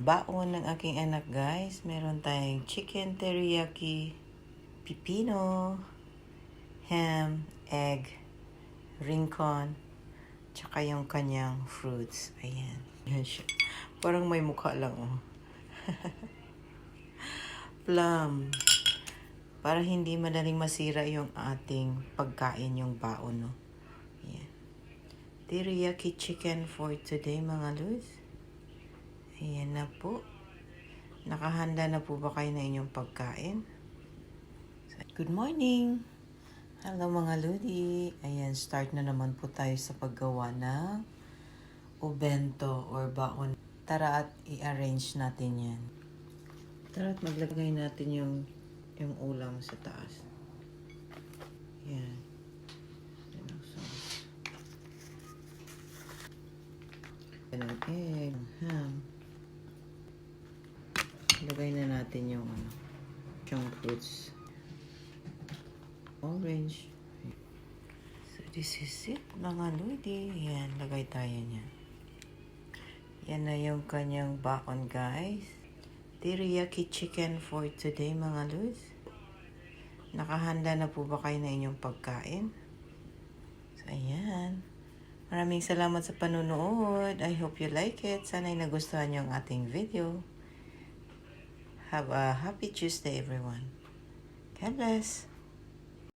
Baon ng aking anak guys, meron tayong chicken teriyaki, pipino, ham, egg, rincon, tsaka yung kanyang fruits. Ayan. Yan siya. Parang may mukha lang oh. Plum. Para hindi madaling masira yung ating pagkain, yung baon, no? Ayan. Teriyaki chicken for today mga lods. Ayan na po. Nakahanda na po ba kayo na inyong pagkain? Good morning! Hello mga lodi! Ayan, start na naman po tayo sa paggawa ng obento or baon. Tara at i-arrange natin yan. Tara at maglagay natin yung ulam sa taas. Ayan. Ayan ang sauce. Ayan ang egg, ham. Lagay na natin yung fruits. Orange. So, this is it, mga lodi. Yan, lagay tayo niya. Yan na yung kanyang baon, guys. Teriyaki chicken for today, mga lods. Nakahanda na po ba kayo na inyong pagkain? So, ayan. Maraming salamat sa panonood. I hope you like it. Sana'y nagustuhan niyo ang ating video. Have a happy Tuesday, everyone. God bless.